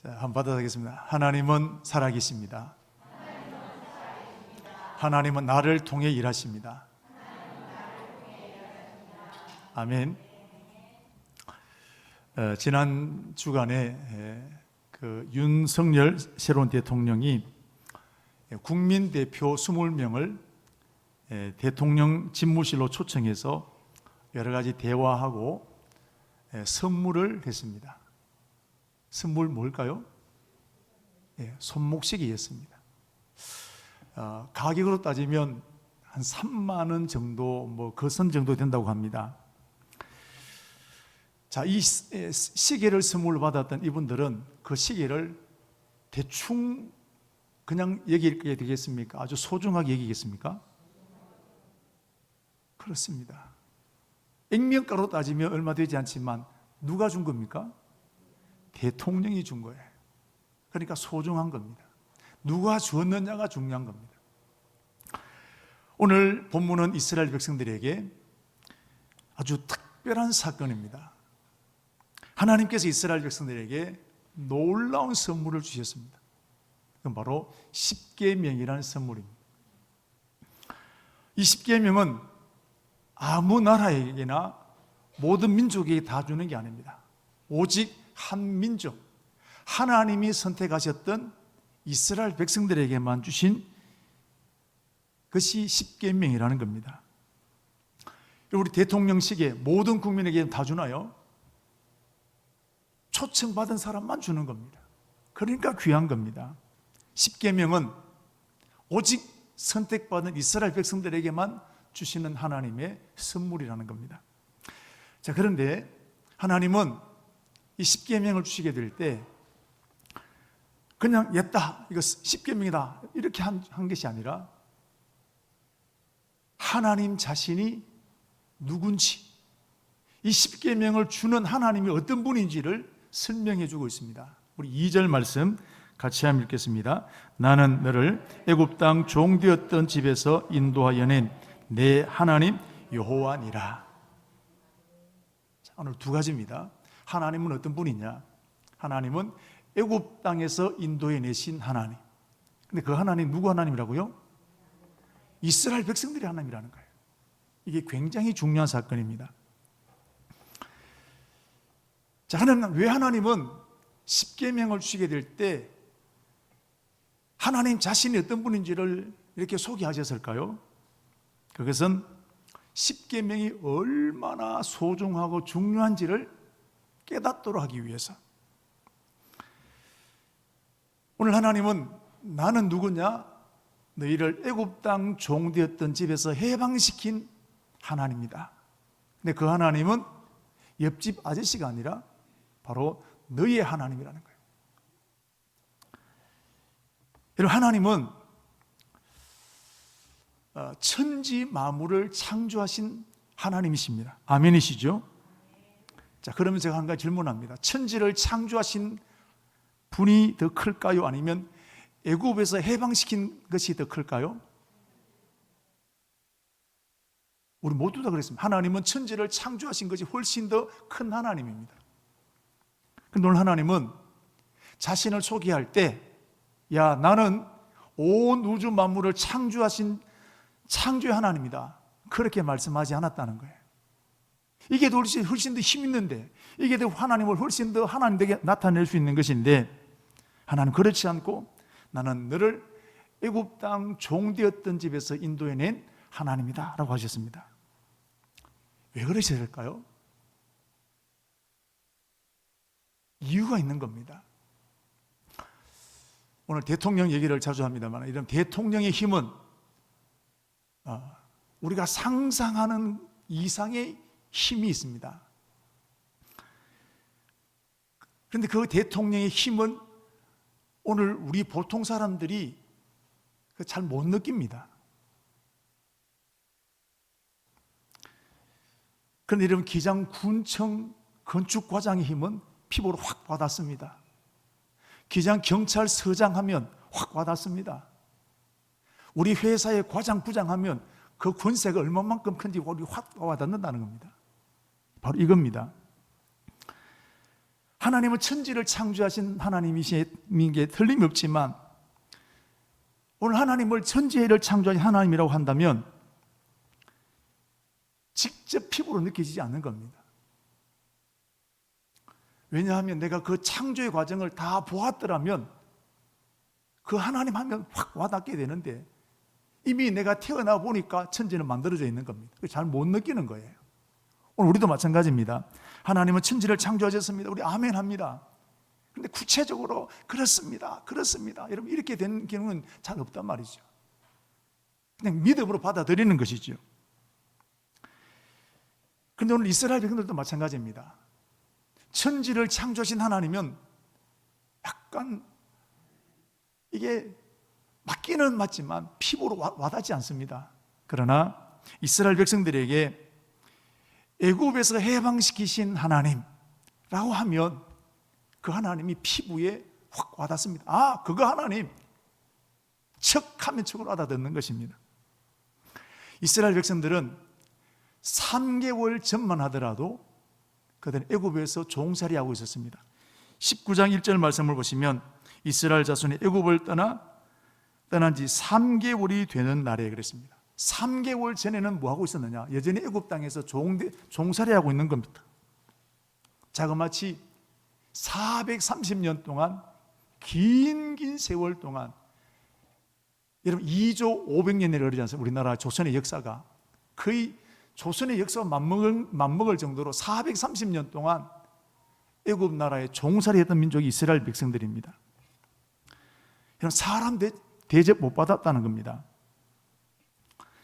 자, 한번 받아가겠습니다. 하나님은 살아계십니다. 하나님은 나를 통해 일하십니다. 아멘. 지난 주간에 그 윤석열 새로운 대통령이 국민 대표 20명을 대통령 집무실로 초청해서 여러 가지 대화하고 선물을 했습니다. 선물 뭘까요? 손목시계였습니다. 가격으로 따지면 한 3만 원 정도, 그 선 정도 된다고 합니다. 자, 이 시계를 선물로 받았던 이분들은 그 시계를 대충 그냥 여기게 되겠습니까? 아주 소중하게 여기겠습니까? 그렇습니다. 액면가로 따지면 얼마 되지 않지만 누가 준 겁니까? 대통령이 준 거예요. 그러니까 소중한 겁니다. 누가 주었느냐가 중요한 겁니다. 오늘 본문은 이스라엘 백성들에게 아주 특별한 사건입니다. 하나님께서 이스라엘 백성들에게 놀라운 선물을 주셨습니다. 그건 바로 십계명이라는 선물입니다. 이 십계명은 아무 나라에게나 모든 민족에게 다 주는 게 아닙니다. 오직 한 민족, 하나님이 선택하셨던 이스라엘 백성들에게만 주신 것이 십계명이라는 겁니다. 우리 대통령식에 모든 국민에게 다 주나요? 초청받은 사람만 주는 겁니다. 그러니까 귀한 겁니다. 십계명은 오직 선택받은 이스라엘 백성들에게만 주시는 하나님의 선물이라는 겁니다. 자, 그런데 하나님은 이 십계명을 주시게 될 때 그냥 옛다, 이거 십계명이다 이렇게 한 것이 아니라 하나님 자신이 누군지, 이 십계명을 주는 하나님이 어떤 분인지를 설명해 주고 있습니다. 우리 2절 말씀 같이 한번 읽겠습니다. 나는 너를 애굽 땅 종되었던 집에서 인도하여 낸 내 하나님 여호와니라. 오늘 두 가지입니다. 하나님은 어떤 분이냐? 하나님은 애굽 땅에서 인도해 내신 하나님. 근데 그 하나님 누구 하나님이라고요? 이스라엘 백성들의 하나님이라는 거예요. 이게 굉장히 중요한 사건입니다. 자, 왜 하나님은 십계명을 주시게 될 때 하나님 자신이 어떤 분인지를 이렇게 소개하셨을까요? 그것은 십계명이 얼마나 소중하고 중요한지를 깨닫도록 하기 위해서. 오늘 하나님은 나는 누구냐? 너희를 애굽 땅 종되었던 집에서 해방시킨 하나님이다. 근데 그 하나님은 옆집 아저씨가 아니라 바로 너희의 하나님이라는 거예요. 여러분, 하나님은 천지 만물을 창조하신 하나님이십니다. 아멘이시죠? 자, 그러면 제가 한 가지 질문합니다. 천지를 창조하신 분이 더 클까요? 아니면 애굽에서 해방시킨 것이 더 클까요? 우리 모두 다 그랬습니다. 하나님은 천지를 창조하신 것이 훨씬 더 큰 하나님입니다. 그런데 오늘 하나님은 자신을 소개할 때, 야, 나는 온 우주 만물을 창조하신 창조의 하나님이다, 그렇게 말씀하지 않았다는 거예요. 이게 훨씬 더 힘 있는데, 이게 더 하나님을 훨씬 더 하나님 되게 나타낼 수 있는 것인데, 하나님 그렇지 않고 나는 너를 애굽 땅 종되었던 집에서 인도해낸 하나님이다 라고 하셨습니다. 왜 그러셔야 될까요? 이유가 있는 겁니다. 오늘 대통령 얘기를 자주 합니다만, 이런 대통령의 힘은 우리가 상상하는 이상의 힘이 있습니다. 그런데 그 대통령의 힘은 오늘 우리 보통 사람들이 잘 못 느낍니다. 그런데 여러분, 기장군청 건축과장의 힘은 피부로 확 와닿습니다. 기장경찰서장 하면 확 와닿습니다. 우리 회사의 과장, 부장 하면 그 권세가 얼마만큼 큰지 우리 확 와닿는다는 겁니다. 바로 이겁니다. 하나님은 천지를 창조하신 하나님이신 게 틀림이 없지만 오늘 하나님을 천지를 창조하신 하나님이라고 한다면 직접 피부로 느껴지지 않는 겁니다. 왜냐하면 내가 그 창조의 과정을 다 보았더라면 그 하나님 하면 확 와닿게 되는데 이미 내가 태어나 보니까 천지는 만들어져 있는 겁니다. 잘 못 느끼는 거예요. 오늘 우리도 마찬가지입니다. 하나님은 천지를 창조하셨습니다. 우리 아멘 합니다. 그런데 구체적으로 그렇습니다. 여러분 이렇게 된 경우는 잘 없단 말이죠. 그냥 믿음으로 받아들이는 것이죠. 그런데 오늘 이스라엘 백성들도 마찬가지입니다. 천지를 창조하신 하나님은 약간 이게 맞기는 맞지만 피부로 와닿지 않습니다. 그러나 이스라엘 백성들에게 애굽에서 해방시키신 하나님라고 하면 그 하나님이 피부에 확 와닿습니다. 아, 그거 하나님. 척하면 척으로 알아듣는 것입니다. 이스라엘 백성들은 3개월 전만 하더라도 그들은 애굽에서 종살이하고 있었습니다. 19장 1절 말씀을 보시면 이스라엘 자손이 애굽을 떠난 지 3개월이 되는 날에 그랬습니다. 3개월 전에는 뭐 하고 있었느냐? 여전히 애굽 땅에서 종살이하고 있는 겁니다. 자그마치 430년 동안 긴 세월 동안 여러분 2조 500년이 걸리지 않습니까? 우리나라 조선의 역사가 거의 조선의 역사와 맞먹을 정도로 430년 동안 애굽 나라에 종살이했던 민족이 이스라엘 백성들입니다. 여러분 사람 대접 못 받았다는 겁니다.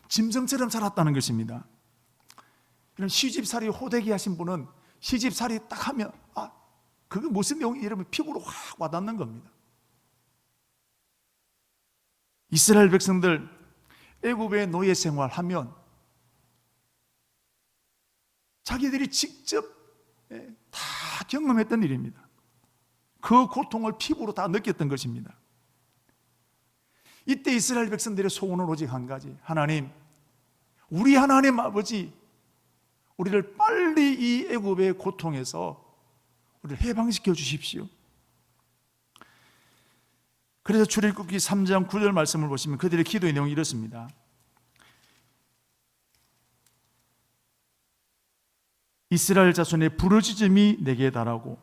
짐승처럼 살았다는 것입니다. 이런 시집살이 호되게 하신 분은 시집살이 딱 하면 그게 무슨 내용이 여러분 피부로 확 와닿는 겁니다. 이스라엘 백성들 애굽의 노예 생활하면 자기들이 직접 다 경험했던 일입니다. 그 고통을 피부로 다 느꼈던 것입니다. 이때 이스라엘 백성들의 소원은 오직 한 가지. 하나님, 우리 하나님 아버지, 우리를 빨리 이 애굽의 고통에서 우리를 해방시켜 주십시오. 그래서 출애굽기 3장 9절 말씀을 보시면 그들의 기도의 내용이 이렇습니다. 이스라엘 자손의 부르짖음이 내게 달하고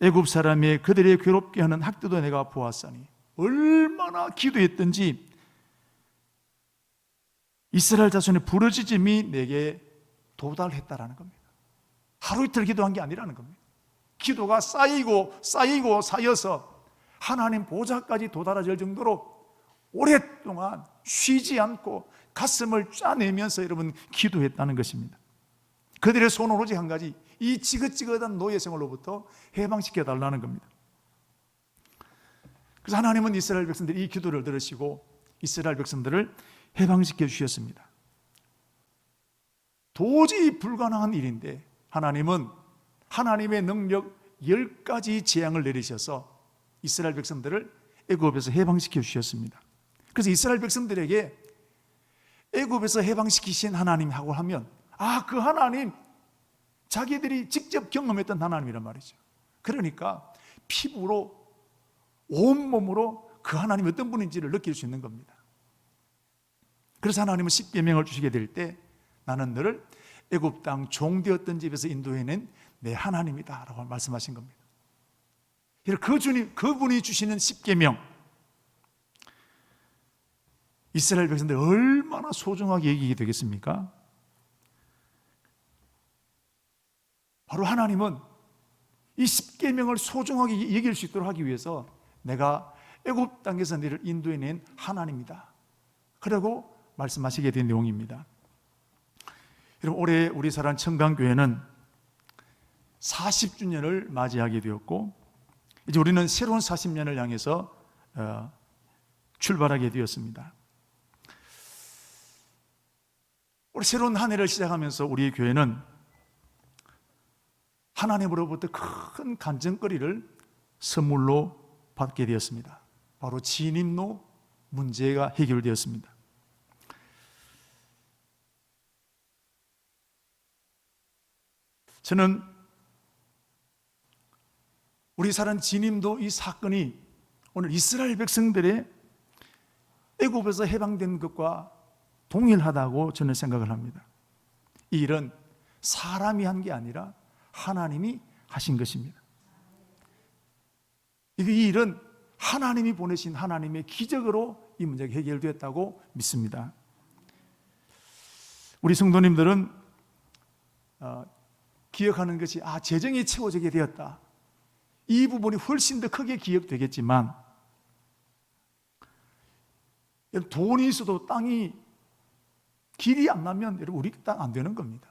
애굽 사람의 그들의 괴롭게 하는 학대도 내가 보았사니, 얼마나 기도했던지 이스라엘 자손의 부르짖음이 내게 도달했다라는 겁니다. 하루 이틀 기도한 게 아니라는 겁니다. 기도가 쌓이고 쌓여서 하나님 보좌까지 도달할 정도로 오랫동안 쉬지 않고 가슴을 짜내면서 여러분 기도했다는 것입니다. 그들의 소원은 오직 한 가지, 이 지긋지긋한 노예 생활로부터 해방시켜 달라는 겁니다. 그래서 하나님은 이스라엘 백성들이 이 기도를 들으시고 이스라엘 백성들을 해방시켜 주셨습니다. 도저히 불가능한 일인데 하나님은 하나님의 능력 10가지 재앙을 내리셔서 이스라엘 백성들을 애굽에서 해방시켜 주셨습니다. 그래서 이스라엘 백성들에게 애굽에서 해방시키신 하나님하고 하면 그 하나님, 자기들이 직접 경험했던 하나님이란 말이죠. 그러니까 피부로 온몸으로 그 하나님이 어떤 분인지를 느낄 수 있는 겁니다. 그래서 하나님은 십계명을 주시게 될 때 나는 너를 애굽 땅 종되었던 집에서 인도해낸 내 하나님이다 라고 말씀하신 겁니다. 그분이 주시는 십계명, 이스라엘 백성들 얼마나 소중하게 여기게 되겠습니까? 바로 하나님은 이 십계명을 소중하게 여길 수 있도록 하기 위해서 내가 애굽 땅에서 너를 인도해낸 하나님이다, 그러고 말씀하시게 된 내용입니다. 여러분, 올해 우리 사랑 청강교회는 40주년을 맞이하게 되었고 이제 우리는 새로운 40년을 향해서 출발하게 되었습니다. 우리 새로운 한 해를 시작하면서 우리 교회는 하나님으로부터 큰 간증거리를 선물로 받게 되었습니다. 바로 진입로 문제가 해결되었습니다. 저는 우리 사랑 지님도 이 사건이 오늘 이스라엘 백성들의 애굽에서 해방된 것과 동일하다고 저는 생각을 합니다. 이 일은 사람이 한 게 아니라 하나님이 하신 것입니다. 이 일은 하나님이 보내신 하나님의 기적으로 이 문제가 해결되었다고 믿습니다. 우리 성도님들은 기억하는 것이 재정이 채워지게 되었다, 이 부분이 훨씬 더 크게 기억되겠지만, 돈이 있어도 땅이 길이 안 나면 여러분 우리 땅 안 되는 겁니다.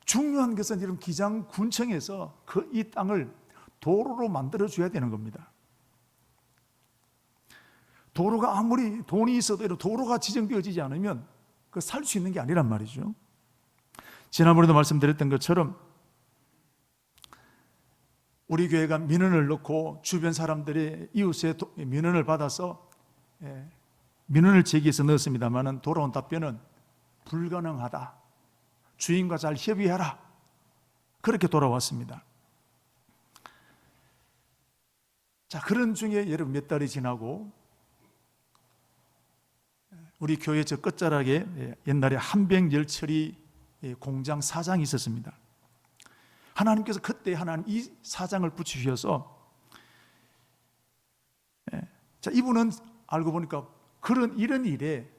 중요한 것은 여러분 기장군청에서 이 땅을 도로로 만들어 줘야 되는 겁니다. 도로가 아무리 돈이 있어도 도로가 지정되어지지 않으면 그 살 수 있는 게 아니란 말이죠. 지난번에도 말씀드렸던 것처럼 우리 교회가 민원을 넣고 주변 사람들의 이웃의 민원을 받아서 민원을 제기해서 넣었습니다만 돌아온 답변은 불가능하다, 주인과 잘 협의하라, 그렇게 돌아왔습니다. 자, 그런 중에 여러분 몇 달이 지나고 우리 교회 저 끝자락에 옛날에 한백열처리 공장 사장이 있었습니다. 하나님께서 그때 하나님 이 사장을 붙이셔서 이분은 알고 보니까 이런 일에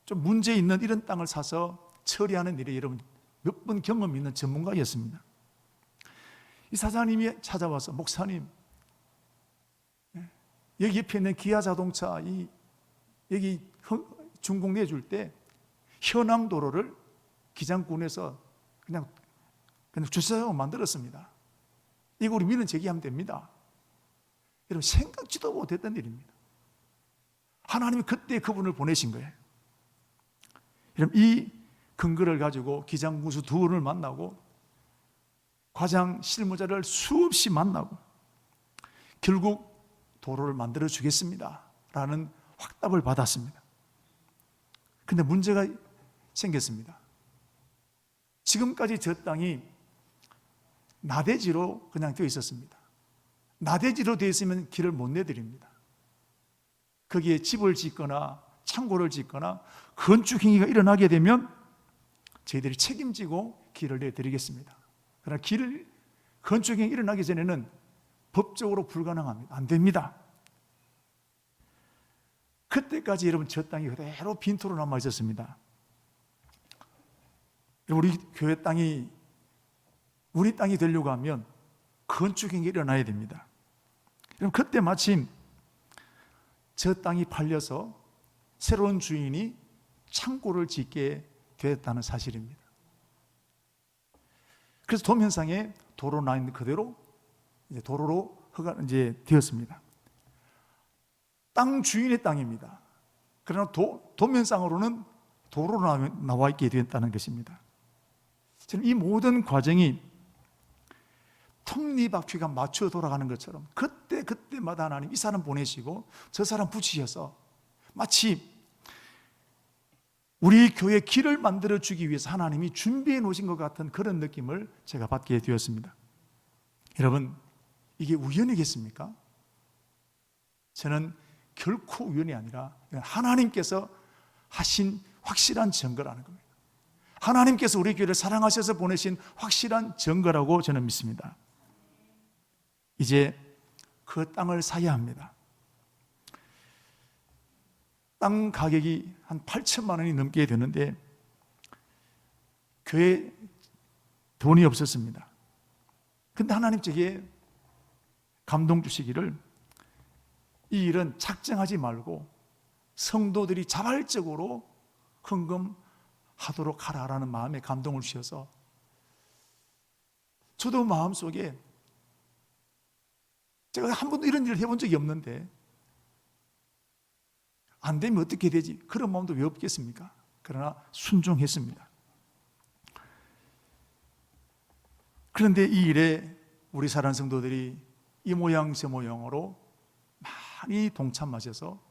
좀 문제 있는 이런 땅을 사서 처리하는 일에 여러분 몇 번 경험 있는 전문가였습니다. 이 사장님이 찾아와서, 목사님, 여기 옆에 있는 기아 자동차 여기 준공 내줄 때 현황 도로를 기장군에서 그냥 주차장으로 만들었습니다. 이거 우리 민원 제기하면 됩니다. 여러분 생각지도 못했던 일입니다. 하나님이 그때 그분을 보내신 거예요. 여러분 이 근거를 가지고 기장군수 두 분을 만나고 과장 실무자를 수없이 만나고 결국 도로를 만들어 주겠습니다 라는 확답을 받았습니다. 근데 문제가 생겼습니다. 지금까지 저 땅이 나대지로 그냥 되어 있었습니다. 나대지로 되어 있으면 길을 못 내드립니다. 거기에 집을 짓거나 창고를 짓거나 건축 행위가 일어나게 되면 저희들이 책임지고 길을 내드리겠습니다. 그러나 건축 행위 일어나기 전에는 법적으로 불가능합니다. 안 됩니다. 그때까지 여러분 저 땅이 그대로 빈토로 남아 있었습니다. 우리 교회 땅이 우리 땅이 되려고 하면 건축 행위가 일어나야 됩니다. 그럼 그때 마침 저 땅이 팔려서 새로운 주인이 창고를 짓게 되었다는 사실입니다. 그래서 도면상에 도로 나 있는 그대로 이제 도로로 되었습니다. 땅 주인의 땅입니다. 그러나 도면상으로는 도로로 나와 있게 되었다는 것입니다. 저는 이 모든 과정이 톱니바퀴가 맞춰 돌아가는 것처럼 그때마다 하나님 이 사람 보내시고 저 사람 붙이셔서 마치 우리 교회 길을 만들어 주기 위해서 하나님이 준비해 놓으신 것 같은 그런 느낌을 제가 받게 되었습니다. 여러분, 이게 우연이겠습니까? 저는 결코 우연이 아니라 하나님께서 하신 확실한 증거라는 겁니다. 하나님께서 우리 교회를 사랑하셔서 보내신 확실한 증거라고 저는 믿습니다. 이제 그 땅을 사야 합니다. 땅 가격이 한 8천만 원이 넘게 되는데 교회에 돈이 없었습니다. 근데 하나님 제게 감동 주시기를 이 일은 작정하지 말고 성도들이 자발적으로 헌금하도록 하라라는 마음에 감동을 주셔서 저도 마음속에 제가 한 번도 이런 일을 해본 적이 없는데 안 되면 어떻게 되지? 그런 마음도 왜 없겠습니까? 그러나 순종했습니다. 그런데 이 일에 우리 사랑하는 성도들이 이 모양 저 모양으로 많이 동참하셔서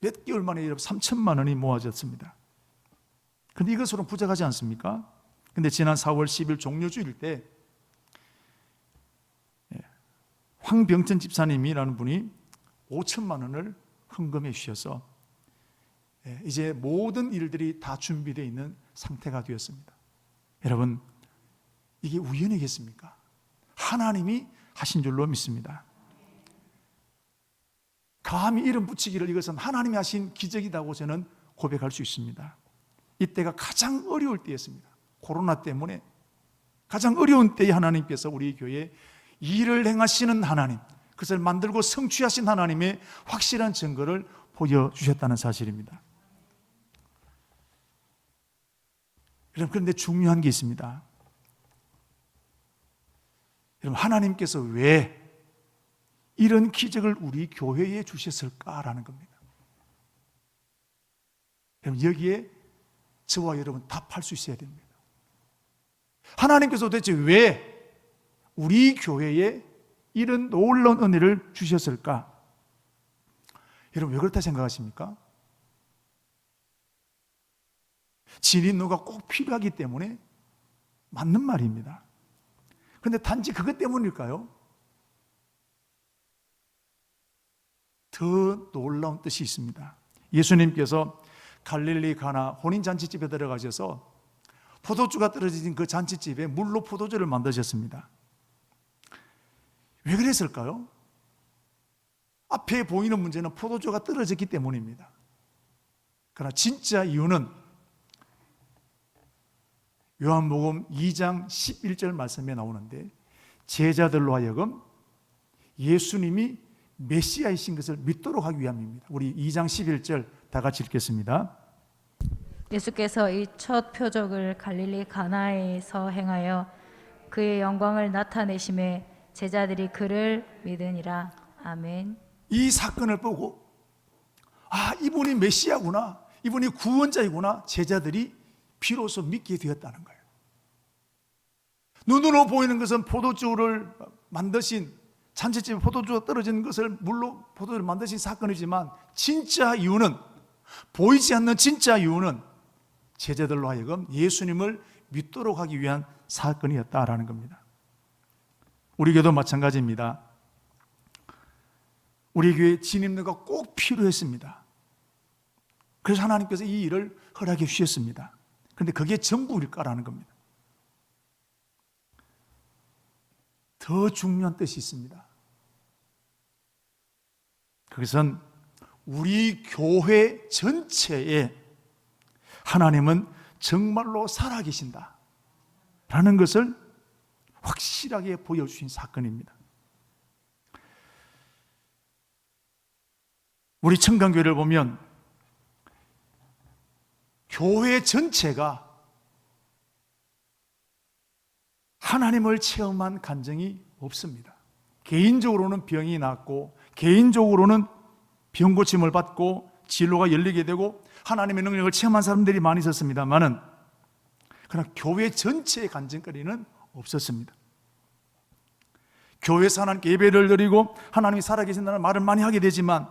몇 개월 만에 3천만 원이 모아졌습니다. 그런데 이것으로는 부족하지 않습니까? 근데 지난 4월 10일 종료주일 때 황병천 집사님이라는 분이 5천만 원을 헌금해 주셔서 이제 모든 일들이 다 준비되어 있는 상태가 되었습니다. 여러분, 이게 우연이겠습니까? 하나님이 하신 줄로 믿습니다. 감히 이름 붙이기를 이것은 하나님이 하신 기적이라고 저는 고백할 수 있습니다. 이때가 가장 어려울 때였습니다. 코로나 때문에 가장 어려운 때에 하나님께서 우리 교회에 일을 행하시는 하나님, 그것을 만들고 성취하신 하나님의 확실한 증거를 보여주셨다는 사실입니다. 여러분, 그런데 중요한 게 있습니다. 여러분, 하나님께서 왜 이런 기적을 우리 교회에 주셨을까라는 겁니다. 여러분, 여기에 저와 여러분 답할 수 있어야 됩니다. 하나님께서 도대체 왜 우리 교회에 이런 놀라운 은혜를 주셨을까? 여러분, 왜 그렇다 생각하십니까? 진인노가 꼭 필요하기 때문에 맞는 말입니다. 그런데 단지 그것 때문일까요? 더 놀라운 뜻이 있습니다. 예수님께서 갈릴리 가나 혼인잔치집에 들어가셔서 포도주가 떨어진 그 잔치집에 물로 포도주를 만드셨습니다. 왜 그랬을까요? 앞에 보이는 문제는 포도주가 떨어졌기 때문입니다. 그러나 진짜 이유는 요한복음 2장 11절 말씀에 나오는데, 제자들로 하여금 예수님이 메시아이신 것을 믿도록 하기 위함입니다. 우리 2장 11절 다 같이 읽겠습니다. 예수께서 이 첫 표적을 갈릴리 가나에서 행하여 그의 영광을 나타내심에 제자들이 그를 믿으니라. 아멘. 이 사건을 보고 이분이 메시아구나, 이분이 구원자이구나, 제자들이 비로소 믿게 되었다는 거예요. 눈으로 보이는 것은 포도주를 만드신, 잔치집에 포도주가 떨어진 것을 물로 포도주를 만드신 사건이지만, 진짜 이유는, 보이지 않는 진짜 이유는 제자들로 하여금 예수님을 믿도록 하기 위한 사건이었다라는 겁니다. 우리 교회도 마찬가지입니다. 우리 교회에 진입로가 꼭 필요했습니다. 그래서 하나님께서 이 일을 허락해 주셨습니다. 그런데 그게 전부일까라는 겁니다. 더 중요한 뜻이 있습니다. 그것은 우리 교회 전체에 하나님은 정말로 살아계신다 라는 것을 확실하게 보여주신 사건입니다. 우리 청강교회를 보면 교회 전체가 하나님을 체험한 간증이 없습니다. 개인적으로는 병이 낫고, 개인적으로는 병 고침을 받고, 진로가 열리게 되고 하나님의 능력을 체험한 사람들이 많이 있었습니다만은, 그러나 교회 전체의 간증거리는 없었습니다. 교회에서 하나님께 예배를 드리고 하나님이 살아계신다는 말을 많이 하게 되지만,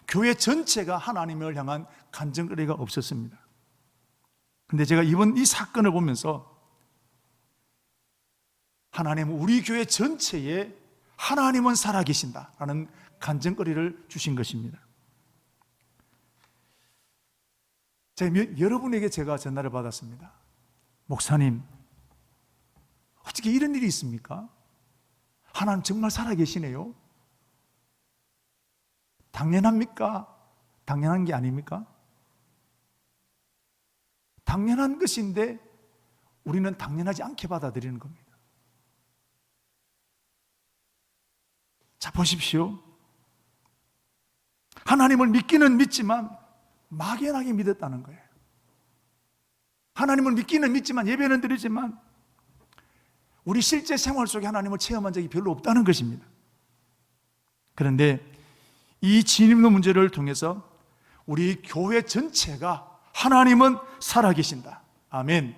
교회 전체가 하나님을 향한 간증거리가 없었습니다. 그런데 제가 이번 이 사건을 보면서 하나님은 우리 교회 전체에 하나님은 살아계신다라는 간증거리를 주신 것입니다. 여러분에게 제가 전화를 받았습니다. 목사님, 어떻게 이런 일이 있습니까? 하나님 정말 살아계시네요. 당연합니까? 당연한 게 아닙니까? 당연한 것인데 우리는 당연하지 않게 받아들이는 겁니다. 자, 보십시오. 하나님을 믿기는 믿지만 막연하게 믿었다는 거예요. 하나님을 믿기는 믿지만, 예배는 드리지만 우리 실제 생활 속에 하나님을 체험한 적이 별로 없다는 것입니다. 그런데 이 진입로 문제를 통해서 우리 교회 전체가 하나님은 살아계신다, 아멘,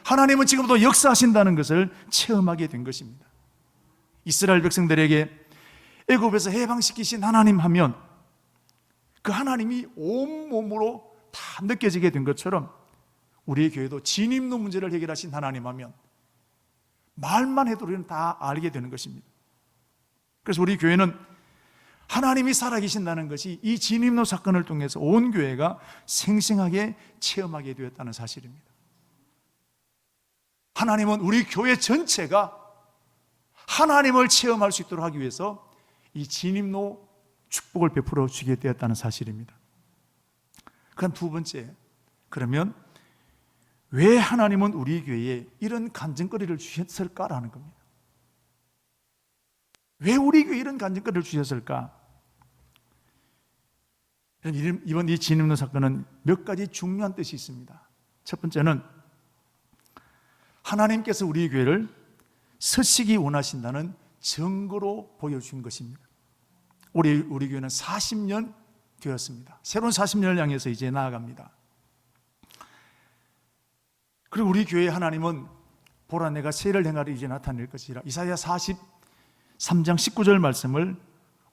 하나님은 지금도 역사하신다는 것을 체험하게 된 것입니다. 이스라엘 백성들에게 애굽에서 해방시키신 하나님 하면 그 하나님이 온몸으로 다 느껴지게 된 것처럼 우리 교회도 진입로 문제를 해결하신 하나님 하면 말만 해도 우리는 다 알게 되는 것입니다. 그래서 우리 교회는 하나님이 살아계신다는 것이 이 진입로 사건을 통해서 온 교회가 생생하게 체험하게 되었다는 사실입니다. 하나님은 우리 교회 전체가 하나님을 체험할 수 있도록 하기 위해서 이 진입로 축복을 베풀어 주게 되었다는 사실입니다. 그럼 두 번째, 그러면 왜 하나님은 우리 교회에 이런 간증거리를 주셨을까라는 겁니다. 왜 우리 교회에 이런 간증거리를 주셨을까? 이번 이 진입로 사건은 몇 가지 중요한 뜻이 있습니다. 첫 번째는 하나님께서 우리 교회를 서시기 원하신다는 증거로 보여주신 것입니다. 우리 교회는 40년 되었습니다. 새로운 40년을 향해서 이제 나아갑니다. 그리고 우리 교회 하나님은 보라 내가 세를 행하리 이제 나타낼 것이라 이사야 43장 19절 말씀을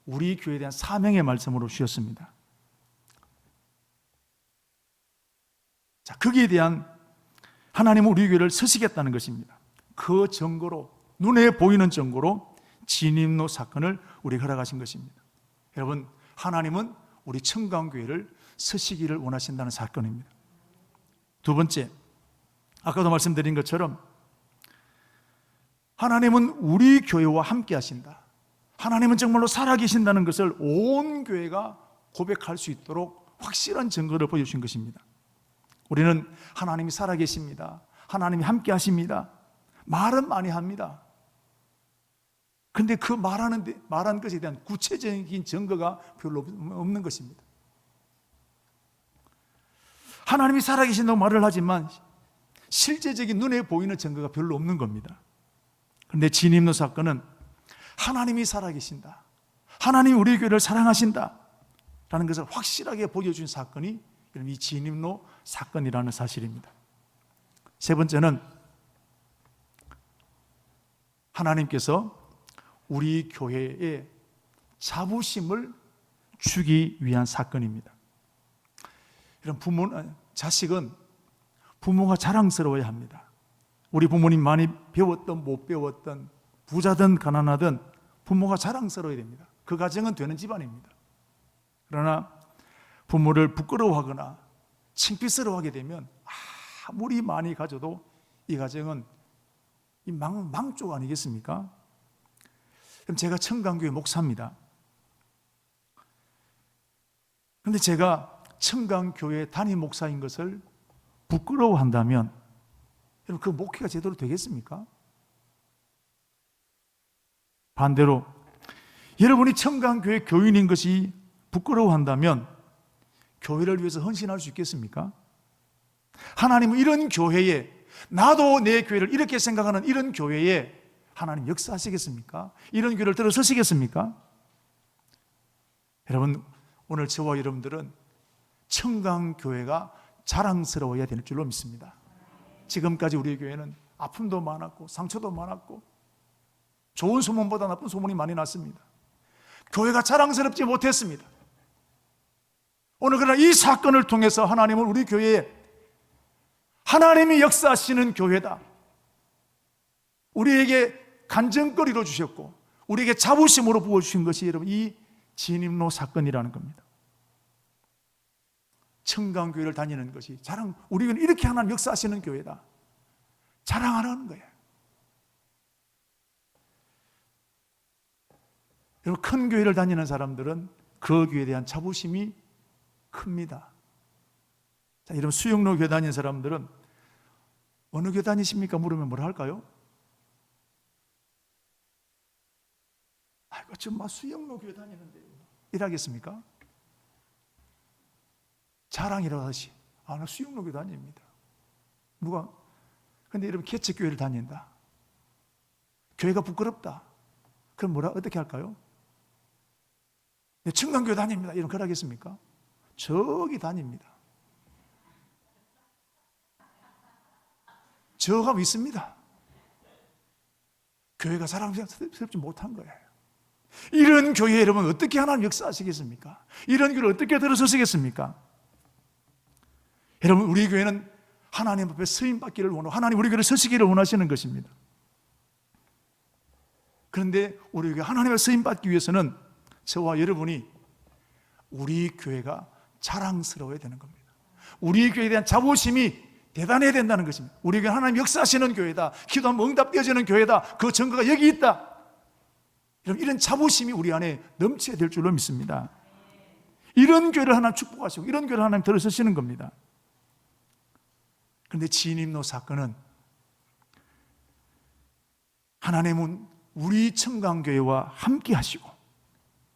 우리 교회에 대한 사명의 말씀으로 주셨습니다. 자, 거기에 대한 하나님은 우리 교회를 서시겠다는 것입니다. 그 증거로, 눈에 보이는 증거로 진입로 사건을 우리에게 허락하신 것입니다. 여러분, 하나님은 우리 청강교회를 서시기를 원하신다는 사건입니다. 두 번째, 아까도 말씀드린 것처럼 하나님은 우리 교회와 함께 하신다. 하나님은 정말로 살아계신다는 것을 온 교회가 고백할 수 있도록 확실한 증거를 보여주신 것입니다. 우리는 하나님이 살아계십니다. 하나님이 함께 하십니다. 말은 많이 합니다. 그런데 그 말한 것에 대한 구체적인 증거가 별로 없는 것입니다. 하나님이 살아계신다고 말을 하지만 실제적인 눈에 보이는 증거가 별로 없는 겁니다. 그런데 진입로 사건은 하나님이 살아계신다, 하나님이 우리 교회를 사랑하신다 라는 것을 확실하게 보여준 사건이 이 진입로 사건이라는 사실입니다. 세 번째는 하나님께서 우리 교회에 자부심을 주기 위한 사건입니다. 이런 자식은 부모가 자랑스러워야 합니다. 우리 부모님 많이 배웠던 못 배웠던 부자든 가난하든 부모가 자랑스러워야 됩니다. 그 가정은 되는 집안입니다. 그러나 부모를 부끄러워하거나 창피스러워하게 되면 아무리 많이 가져도 이 가정은 망쪽 아니겠습니까? 그럼 제가 청강교회 목사입니다. 그런데 제가 청강교회 담임 목사인 것을 부끄러워한다면 여러분 그 목회가 제대로 되겠습니까? 반대로 여러분이 청강교회 교인인 것이 부끄러워한다면 교회를 위해서 헌신할 수 있겠습니까? 하나님은 이런 교회에, 나도 내 교회를 이렇게 생각하는 이런 교회에 하나님 역사하시겠습니까? 이런 교회를 들어서시겠습니까? 여러분, 오늘 저와 여러분들은 청강교회가 자랑스러워야 될 줄로 믿습니다. 지금까지 우리 교회는 아픔도 많았고 상처도 많았고 좋은 소문보다 나쁜 소문이 많이 났습니다. 교회가 자랑스럽지 못했습니다. 오늘 그러나 이 사건을 통해서 하나님은 우리 교회에 하나님이 역사하시는 교회다, 우리에게 간증거리로 주셨고 우리에게 자부심으로 부어주신 것이 여러분 이 진입로 사건이라는 겁니다. 청강교회를 다니는 것이 우리는 이렇게 하나님 역사하시는 교회다, 자랑하는 거예요. 여러분, 큰 교회를 다니는 사람들은 그 교회에 대한 자부심이 큽니다. 자, 여러분, 수영로 교회 다니는 사람들은 어느 교회 다니십니까? 물으면 뭐라 할까요? 아이고, 저 수영로 교회 다니는데 이라겠습니까? 자랑이라고 하시. 나 수영로 교회 다닙니다. 누가? 근데 여러분, 개척교회를 다닌다, 교회가 부끄럽다, 그럼 어떻게 할까요? 청강교회 다닙니다, 이런 걸 하겠습니까? 저기 다닙니다. 저가 믿습니다. 교회가 사랑스럽지 못한 거예요. 이런 교회 여러분 어떻게 하나님 역사하시겠습니까? 이런 교회를 어떻게 들어서시겠습니까? 여러분, 우리 교회는 하나님 앞에 쓰임받기를 원하고 하나님 우리 교회를 서시기를 원하시는 것입니다. 그런데 우리 교회 하나님의 쓰임받기 위해서는 저와 여러분이 우리 교회가 자랑스러워야 되는 겁니다. 우리 교회에 대한 자부심이 대단해야 된다는 것입니다. 우리 교회는 하나님 역사하시는 교회다, 기도하면 응답되어지는 교회다, 그 증거가 여기 있다, 이런 자부심이 우리 안에 넘쳐야 될 줄로 믿습니다. 이런 교회를 하나님 축복하시고 이런 교회를 하나님 들어서시는 겁니다. 그런데 진입로 사건은 하나님은 우리 청강교회와 함께 하시고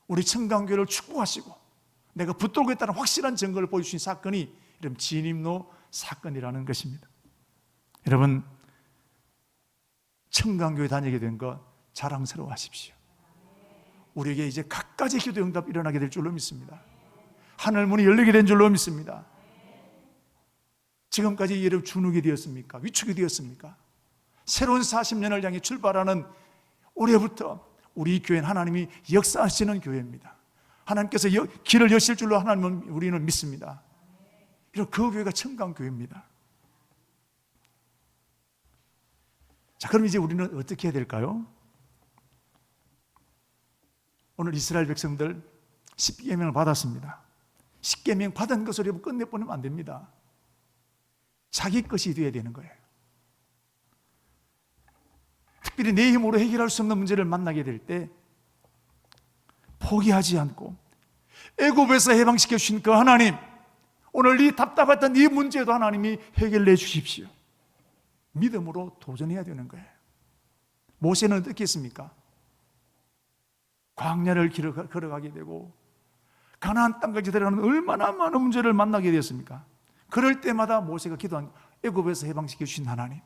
우리 청강교회를 축복하시고 내가 붙들겠다는 확실한 증거를 보여주신 사건이 이런 진입로 사건이라는 것입니다. 여러분, 청강교회 다니게 된 것 자랑스러워 하십시오. 우리에게 이제 갖가지 기도 응답이 일어나게 될 줄로 믿습니다. 하늘문이 열리게 된 줄로 믿습니다. 지금까지 여러분 주눅이 되었습니까? 위축이 되었습니까? 새로운 40년을 향해 출발하는 올해부터 우리 교회는 하나님이 역사하시는 교회입니다. 하나님께서 길을 여실 줄로 하나님은 우리는 믿습니다. 이런 그 교회가 청강교회입니다. 자, 그럼 이제 우리는 어떻게 해야 될까요? 오늘 이스라엘 백성들 10계명을 받았습니다. 10계명 받은 것을 여러분 끝내보내면 안 됩니다. 자기 것이 되어야 되는 거예요. 특별히 내 힘으로 해결할 수 없는 문제를 만나게 될 때 포기하지 않고 애굽에서 해방시켜 주신 그 하나님, 오늘 이 답답했던 이 문제도 하나님이 해결해 주십시오. 믿음으로 도전해야 되는 거예요. 모세는 어떻게 했습니까? 광야를 걸어가게 되고 가나안 땅까지 들어가는 얼마나 많은 문제를 만나게 되었습니까? 그럴 때마다 모세가 기도한 애굽에서 해방시켜 주신 하나님,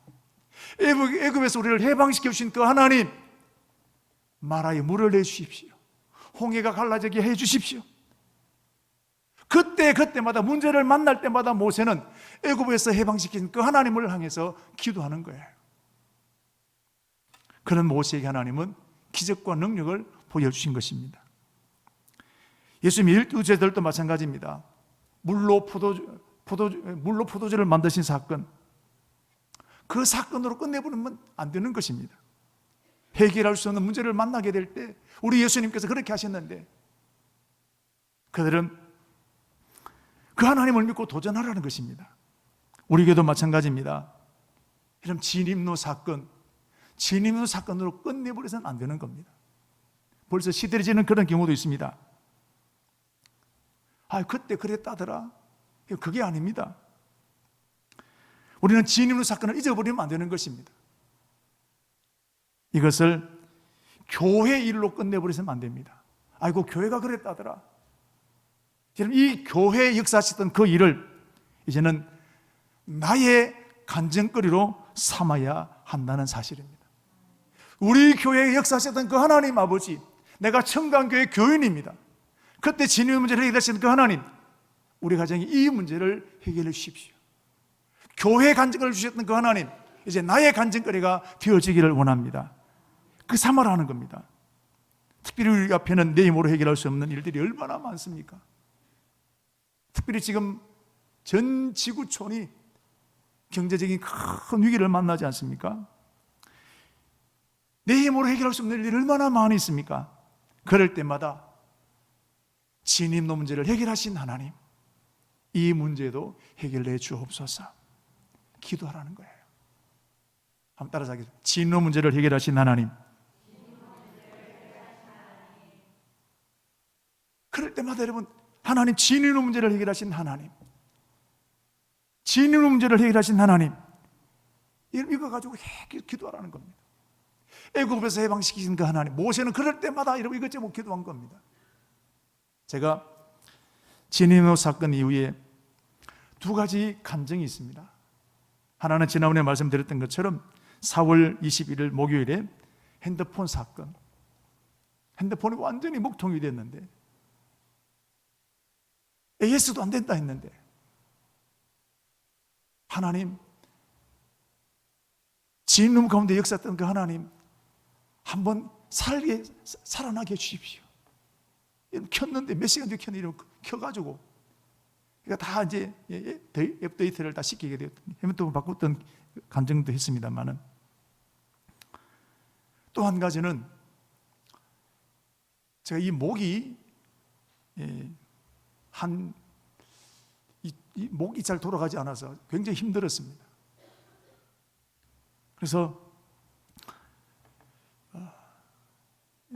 애굽에서 우리를 해방시켜 주신 그 하나님, 마라에 물을 내주십시오. 홍해가 갈라지게 해 주십시오. 그때마다 문제를 만날 때마다 모세는 애굽에서 해방시킨 그 하나님을 향해서 기도하는 거예요. 그런 모세에게 하나님은 기적과 능력을 보여주신 것입니다. 예수님의 12제자들도 마찬가지입니다. 물로 포도주를 만드신 사건, 그 사건으로 끝내버리면 안 되는 것입니다. 해결할 수 없는 문제를 만나게 될 때 우리 예수님께서 그렇게 하셨는데 그들은 그 하나님을 믿고 도전하라는 것입니다. 우리 교회도 마찬가지입니다. 이런 진입로 사건으로 끝내버려서는 안 되는 겁니다. 벌써 시들해지는 그런 경우도 있습니다. 그때 그랬다더라. 그게 아닙니다. 우리는 진입로 사건을 잊어버리면 안 되는 것입니다. 이것을 교회 일로 끝내버리면 안 됩니다. 아이고 교회가 그랬다더라. 이 교회에 역사하셨던 그 일을 이제는 나의 간증거리로 삼아야 한다는 사실입니다. 우리 교회에 역사하셨던 그 하나님 아버지, 내가 청강교회 교인입니다. 그때 진입 문제를 해결하신 그 하나님, 우리 가정이 이 문제를 해결해 주십시오. 교회 간증을 주셨던 그 하나님, 이제 나의 간증거리가 되어지기를 원합니다. 그 삼아라 하는 겁니다. 특별히 우리 앞에는 내 힘으로 해결할 수 없는 일들이 얼마나 많습니까? 특별히 지금 전 지구촌이 경제적인 큰 위기를 만나지 않습니까? 내 힘으로 해결할 수 없는 일들이 얼마나 많이 있습니까? 그럴 때마다 진입로 문제를 해결하신 하나님, 이 문제도 해결해 주옵소서 기도하라는 거예요. 한번 따라서 하겠습니다. 진입로 문제를 해결하신 하나님, 그럴 때마다 여러분, 하나님 진입로 문제를 해결하신 하나님, 진입로 문제를 해결하신 하나님, 이거 가지고 기도하라는 겁니다. 애굽에서 해방시키신 그 하나님, 모세는 그럴 때마다 이것저것 기도한 겁니다. 제가 진입로 사건 이후에 두 가지 감정이 있습니다. 하나는 지난번에 말씀드렸던 것처럼 4월 21일 목요일에 핸드폰 사건, 핸드폰이 완전히 목통이 됐는데 AS도 안 된다 했는데 하나님, 진놈 가운데 역사했던 그 하나님 한번 살아나게 해주십시오. 켰는데 몇 시간 뒤에 켰는데 켜가지고 그러니까 다 이제 업데이트를 다 시키게 되었던, 헤매도 바꿨던 간증도 했습니다만은, 또 한 가지는 제가 이 목이 이 목이 잘 돌아가지 않아서 굉장히 힘들었습니다. 그래서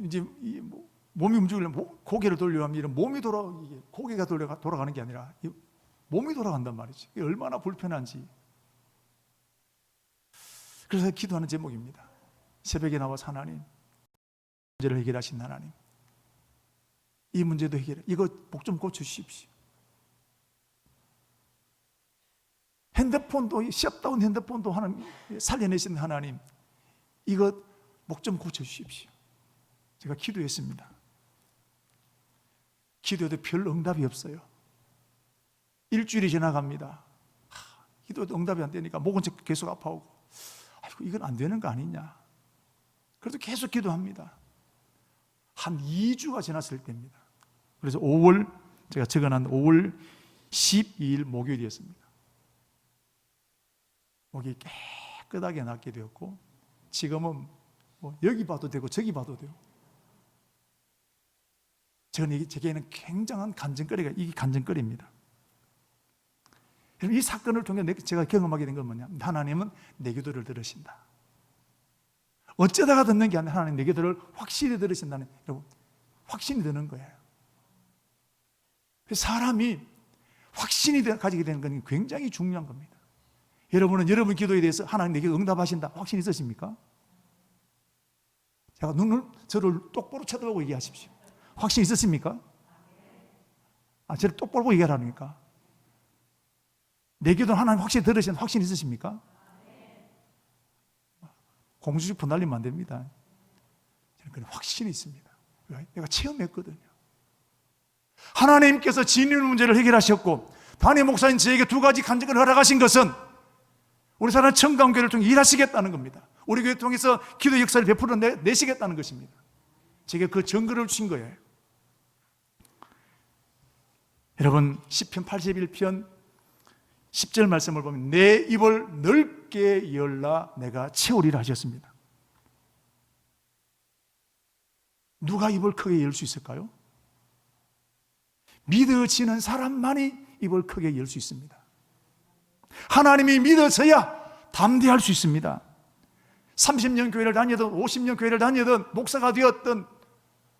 이제 몸이 움직이려면 고개를 돌려면 이런 몸이 고개가 돌아가는 게 아니라 몸이 돌아간단 말이지. 이게 얼마나 불편한지. 그래서 기도하는 제목입니다. 새벽에 나와서 하나님, 문제를 해결하신 하나님, 이 문제도 해결해. 이거 목 좀 고쳐주십시오. 핸드폰도, 셧다운 핸드폰도 하나님 살려내신 하나님, 이거 목 좀 고쳐주십시오. 제가 기도했습니다. 기도해도 별 응답이 없어요. 일주일이 지나갑니다. 기도해도 응답이 안 되니까 목은 계속 아파오고, 아이고, 이건 안 되는 거 아니냐. 그래도 계속 기도합니다. 한 2주가 지났을 때입니다. 그래서 제가 적어놓은 5월 12일 목요일이었습니다. 목이 깨끗하게 낫게 되었고, 지금은 뭐 여기 봐도 되고 저기 봐도 되고, 제게는 굉장한 간증거리가, 이게 간증거리입니다. 이 사건을 통해 제가 경험하게 된 건 뭐냐, 하나님은 내 기도를 들으신다. 어쩌다가 듣는 게 아니라 하나님 내 기도를 확실히 들으신다는, 여러분, 확신이 드는 거예요. 사람이 확신이 가지게 되는 건 굉장히 중요한 겁니다. 여러분은 여러분 기도에 대해서 하나님 내 기도 응답하신다 확신 있으십니까? 제가 저를 똑바로 쳐다보고 얘기하십시오. 확신 있으십니까? 저를 똑바로 보고 얘기하라니까. 내 기도는 하나님 확실히 들으시는 확신 있으십니까? 공주식 분날리면 안 됩니다. 저는 그런 확신이 있습니다. 내가 체험했거든요. 하나님께서 진입 문제를 해결하셨고, 담임 목사님 저에게 2가지 간증을 허락하신 것은 우리 사람 청강교회를 통해 일하시겠다는 겁니다. 우리 교회 통해서 기도 역사를 베풀어 내시겠다는 것입니다. 제게 그 증거를 주신 거예요. 여러분, 시편 81편 10절 말씀을 보면 내 입을 넓게 열라 내가 채우리라 하셨습니다. 누가 입을 크게 열 수 있을까요? 믿어지는 사람만이 입을 크게 열 수 있습니다. 하나님이 믿어져야 담대할 수 있습니다. 30년 교회를 다니든 50년 교회를 다니든 목사가 되었든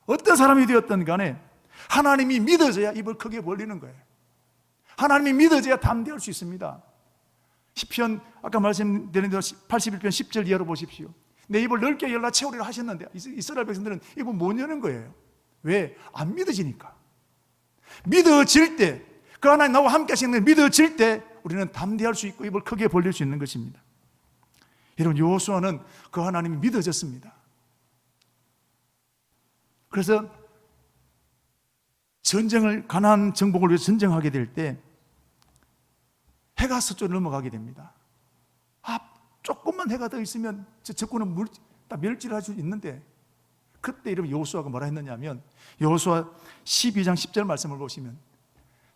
어떤 사람이 되었든 간에 하나님이 믿어져야 입을 크게 벌리는 거예요. 하나님이 믿어져야 담대할 수 있습니다. 시편 아까 말씀드린 대로 81편 10절 이하로 보십시오. 내 입을 넓게 열라 채우리라 하셨는데 이스라엘 백성들은 입을 못 여는 거예요. 왜? 안 믿어지니까. 믿어질 때, 그 하나님 나와 함께 하시는 믿어질 때 우리는 담대할 수 있고 입을 크게 벌릴 수 있는 것입니다. 여러분, 여호수아는 그 하나님이 믿어졌습니다. 그래서 가나안 정복을 위해서 전쟁하게 될 때 해가 서쪽으로 넘어가게 됩니다. 조금만 해가 더 있으면 저 적군은 다 멸질할 수 있는데, 그때 이러면 여호수아가 뭐라 했느냐면, 여호수아 12장 10절 말씀을 보시면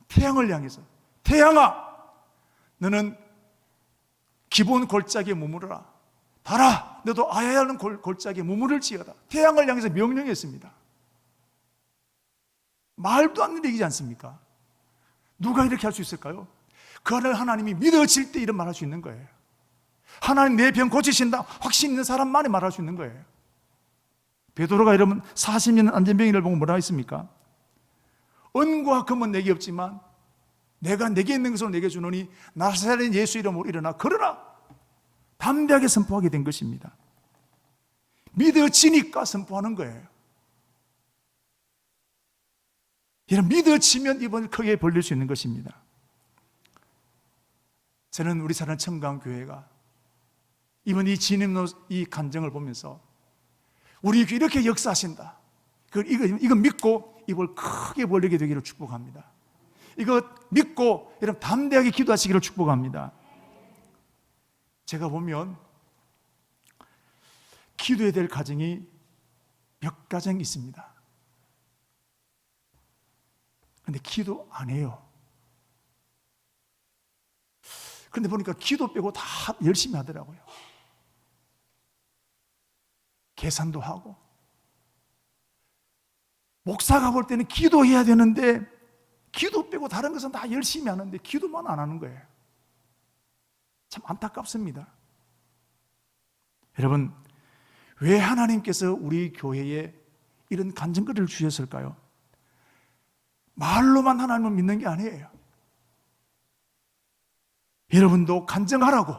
태양을 향해서, 태양아 너는 기본 골짜기에 머무르라. 달아 너도 아야야 하는 골짜기에 머무를지어다. 태양을 향해서 명령했습니다. 말도 안 되는 얘기지 않습니까? 누가 이렇게 할 수 있을까요? 그를 하나님이 믿어질 때 이런 말 할 수 있는 거예요. 하나님 내 병 고치신다 확신 있는 사람만이 말할 수 있는 거예요. 베드로가 이러면 40년 안전병이를 보고 뭐라 했습니까? 은과 금은 내게 없지만 내가 내게 있는 것을 내게 주노니 나사렛 예수 이름으로 일어나 걸으라. 담대하게 선포하게 된 것입니다. 믿어지니까 선포하는 거예요. 이런 믿어지면 입을 크게 벌릴 수 있는 것입니다. 저는 우리 사는 청강교회가 이번 이 진입로 이 간증을 보면서 우리 이렇게 역사하신다, 이거 믿고 입을 크게 벌리게 되기를 축복합니다. 이거 믿고 여러분 담대하게 기도하시기를 축복합니다. 제가 보면 기도해야 될 가정이 몇 가정 있습니다. 근데 기도 안 해요. 그런데 보니까 기도 빼고 다 열심히 하더라고요. 계산도 하고. 목사가 볼 때는 기도해야 되는데 기도 빼고 다른 것은 다 열심히 하는데 기도만 안 하는 거예요. 참 안타깝습니다. 여러분, 왜 하나님께서 우리 교회에 이런 간증거리를 주셨을까요? 말로만 하나님을 믿는 게 아니에요. 여러분도 간증하라고,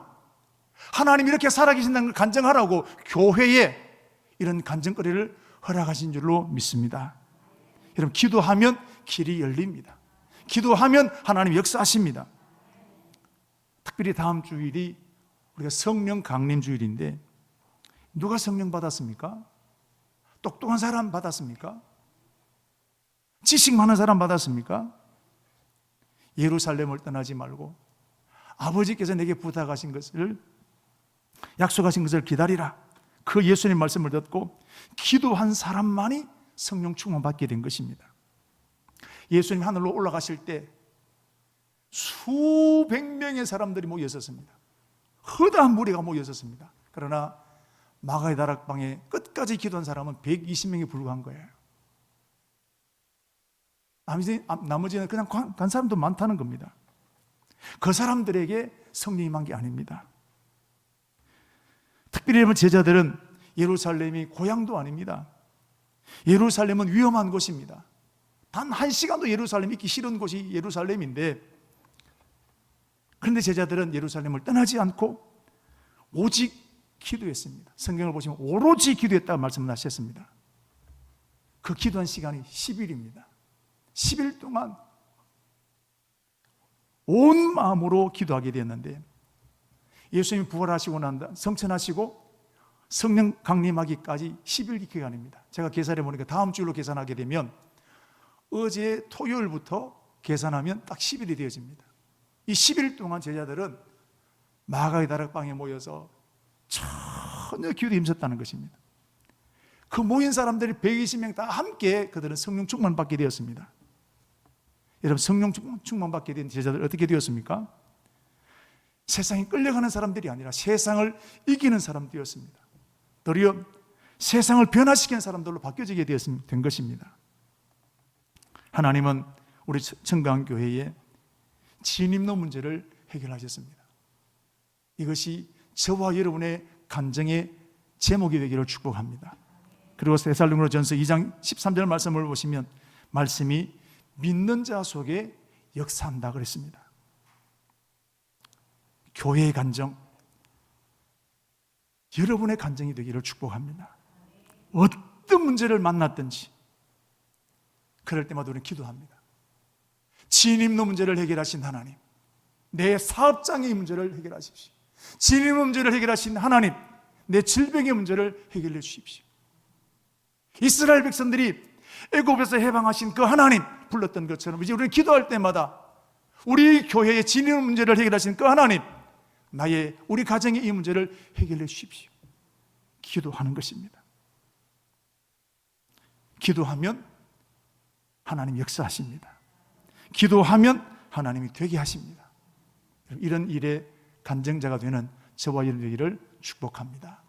하나님 이렇게 살아계신다는 걸 간증하라고 교회에 이런 간증거리를 허락하신 줄로 믿습니다. 여러분, 기도하면 길이 열립니다. 기도하면 하나님 역사하십니다. 특별히 다음 주일이 우리가 성령 강림 주일인데, 누가 성령 받았습니까? 똑똑한 사람 받았습니까? 지식 많은 사람 받았습니까? 예루살렘을 떠나지 말고 아버지께서 내게 부탁하신 것을, 약속하신 것을 기다리라. 그 예수님 말씀을 듣고 기도한 사람만이 성령 충만 받게 된 것입니다. 예수님 하늘로 올라가실 때 수백 명의 사람들이 모여 있었습니다. 허다한 무리가 모여 있었습니다. 그러나 마가의 다락방에 끝까지 기도한 사람은 120명에 불과한 거예요. 나머지는 그냥 간 사람도 많다는 겁니다. 그 사람들에게 성령이 임한 게 아닙니다. 특별히 여러분, 제자들은 예루살렘이 고향도 아닙니다. 예루살렘은 위험한 곳입니다. 단 한 시간도 예루살렘 있기 싫은 곳이 예루살렘인데, 그런데 제자들은 예루살렘을 떠나지 않고 오직 기도했습니다. 성경을 보시면 오로지 기도했다고 말씀하셨습니다. 그 기도한 시간이 10일입니다. 10일 동안 온 마음으로 기도하게 되었는데, 예수님이 부활하시고 난다, 성천하시고 성령 강림하기까지 10일 기간입니다. 제가 계산해 보니까 다음 주일로 계산하게 되면 어제 토요일부터 계산하면 딱 10일이 되어집니다. 이 10일 동안 제자들은 마가의 다락방에 모여서 전혀 기도에 힘썼다는 것입니다. 그 모인 사람들이 120명 다 함께 그들은 성령 충만 받게 되었습니다. 여러분, 성령 충만 받게 된 제자들 어떻게 되었습니까? 세상에 끌려가는 사람들이 아니라 세상을 이기는 사람들이었습니다. 도리어 세상을 변화시키는 사람들로 바뀌어지게 된 것입니다. 하나님은 우리 청강교회에 진입로 문제를 해결하셨습니다. 이것이 저와 여러분의 간증의 제목이 되기를 축복합니다. 그리고 데살로니가전서 2장 13절 말씀을 보시면 말씀이 믿는 자 속에 역사한다 그랬습니다. 교회의 간증, 여러분의 간증이 되기를 축복합니다. 어떤 문제를 만났든지 그럴 때마다 우리는 기도합니다. 진입로 문제를 해결하신 하나님, 내 사업장의 문제를 해결하십시오. 진입로 문제를 해결하신 하나님, 내 질병의 문제를 해결해 주십시오. 이스라엘 백성들이 애굽에서 해방하신 그 하나님 불렀던 것처럼 이제 우리는 기도할 때마다 우리 교회의 진입로 문제를 해결하신 그 하나님, 우리 가정의 이 문제를 해결해 주십시오. 기도하는 것입니다. 기도하면 하나님 역사하십니다. 기도하면 하나님이 되게 하십니다. 이런 일에 간증자가 되는 저와 여러분 되기를 축복합니다.